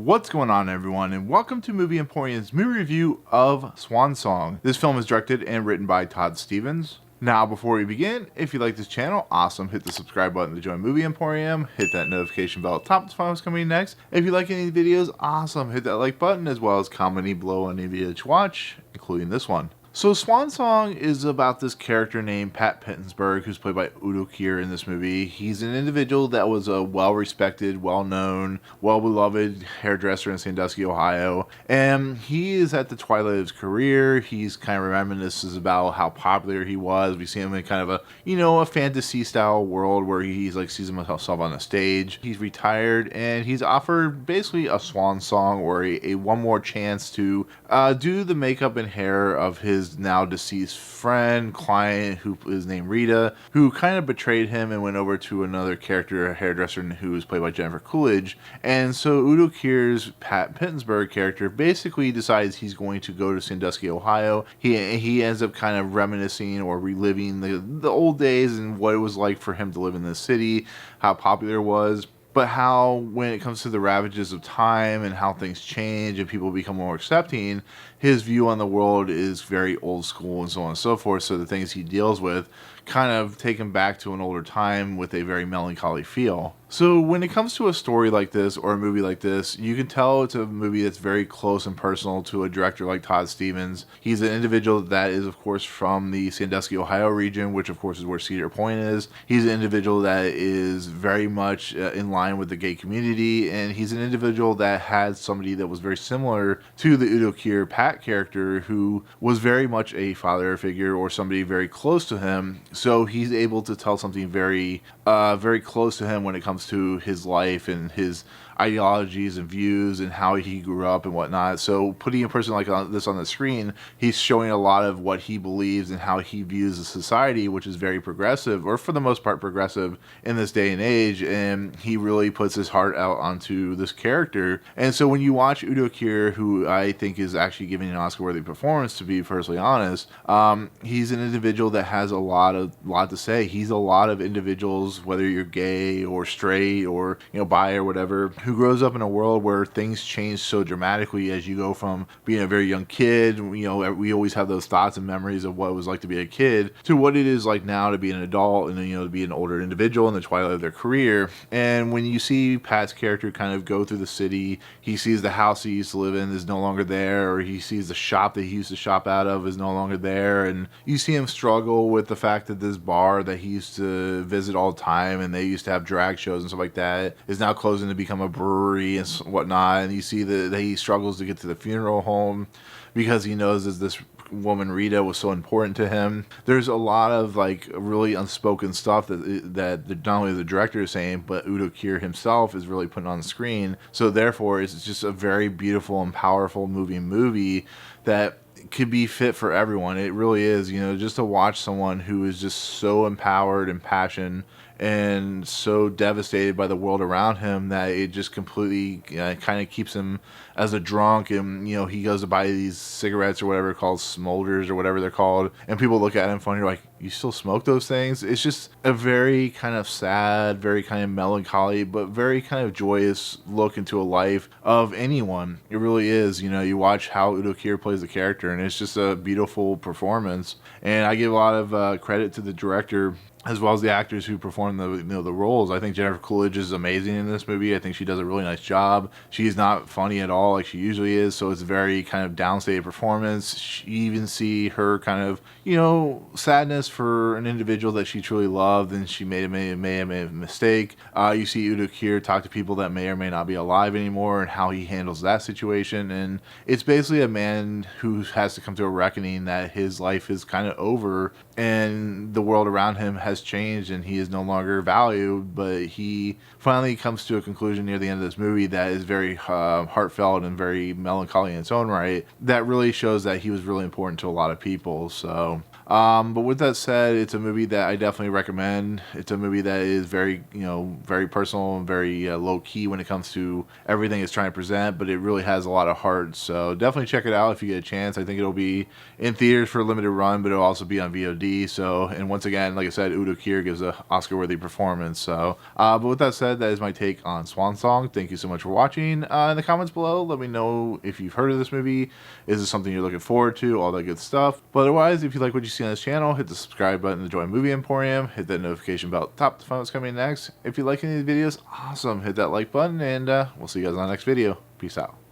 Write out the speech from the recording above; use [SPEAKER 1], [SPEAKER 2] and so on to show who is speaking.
[SPEAKER 1] What's going on, everyone, and welcome to Movie Emporium's movie review of Swan Song. This film is directed and written by Todd Stevens. Now, before we begin, if you like this channel, awesome, hit the subscribe button to join Movie Emporium, hit that notification bell at the top to find what's coming next. If you like any videos, awesome, hit that like button, as well as comment below on any video that you watch, including this one. So Swan Song is about this character named Pat Pittensburg, who's played by Kier in this movie. He's an individual that was a well-respected, well-known, well-beloved hairdresser in Sandusky, Ohio. And he is at the twilight of his career. He's kind of reminisces about how popular he was. We see him in kind of a fantasy-style world where he's like sees himself on a stage. He's retired, and he's offered basically a swan song or a one more chance to do the makeup and hair of his now deceased friend, client, who is named Rita, who kind of betrayed him and went over to another character, a hairdresser, who was played by Coolidge. And so Udo Kier's Pat Pittensburg character basically decides he's going to go to Sandusky, Ohio. He ends up kind of reminiscing or reliving the old days and what it was like for him to live in this city, how popular it was. But how, when it comes to the ravages of time and how things change and people become more accepting, his view on the world is very old school and so on and so forth. So the things he deals with kind of take him back to an older time with a very melancholy feel. So when it comes to a story like this or a movie like this, you can tell it's a movie that's very close and personal to a director like Todd Stevens. He's an individual that is, of course, from the Sandusky, Ohio region, which, of course, is where Cedar Point is. He's an individual that is very much in line with the gay community, and he's an individual that had somebody that was very similar to the Udo Kier Pat character, who was very much a father figure or somebody very close to him. So he's able to tell something very close to him when it comes to his life and his ideologies and views and how he grew up and whatnot. So putting a person like this on the screen, he's showing a lot of what he believes and how he views the society, which is very progressive, or for the most part progressive in this day and age. And he really puts his heart out onto this character. And so when you watch Udo Kier, who I think is actually giving an Oscar-worthy performance, to be personally honest, he's an individual that has a lot to say. He's a lot of individuals, whether you're gay or straight or bi or whatever, who grows up in a world where things change so dramatically as you go from being a very young kid. We always have those thoughts and memories of what it was like to be a kid to what it is like now to be an adult and to be an older individual in the twilight of their career. And when you see Pat's character kind of go through the city, he sees the house he used to live in is no longer there, or he sees the shop that he used to shop out of is no longer there, and you see him struggle with the fact that this bar that he used to visit all the time and they used to have drag shows and stuff like that is now closing to become a brewery and whatnot. And you see that he struggles to get to the funeral home because he knows that this woman Rita was so important to him. There's a lot of really unspoken stuff that not only the director is saying, but Udo Kier himself is really putting on the screen. So therefore, it's just a very beautiful and powerful movie that could be fit for everyone. It really is, just to watch someone who is just so empowered and passionate and so devastated by the world around him that it just completely kind of keeps him as a drunk. And he goes to buy these cigarettes or whatever called smolders or whatever they're called, and people look at him funny, like, you still smoke those things? It's just a very kind of sad, very kind of melancholy, but very kind of joyous look into a life of anyone. It really is. You watch how Udo Kier plays the character, and it's just a beautiful performance. And I give a lot of credit to the director as well as the actors who perform the roles. I think Coolidge is amazing in this movie. I think she does a really nice job. She's not funny at all like she usually is, so it's a very kind of downstated performance. You even see her kind of, sadness for an individual that she truly loved and she may have made a mistake. You see Udo Kier talk to people that may or may not be alive anymore and how he handles that situation. And it's basically a man who has to come to a reckoning that his life is kind of over and the world around him has changed and he is no longer valued. But he finally comes to a conclusion near the end of this movie that is very heartfelt and very melancholy in its own right, that really shows that he was really important to a lot of people. So But with that said, it's a movie that I definitely recommend. It's a movie that is very, very personal and very low key when it comes to everything it's trying to present, but it really has a lot of heart. So definitely check it out if you get a chance. I think it'll be in theaters for a limited run, but it'll also be on VOD. So, and once again, like I said, Kier gives a Oscar-worthy performance. So, but with that said, that is my take on Swan Song. Thank you so much for watching. In the comments below, let me know if you've heard of this movie. Is this something you're looking forward to? All that good stuff. But otherwise, if you like what you see on this channel, hit the subscribe button to join Movie Emporium. Hit that notification bell at the top to find what's coming next. If you like any of the videos, awesome. Hit that like button, and we'll see you guys on the next video. Peace out.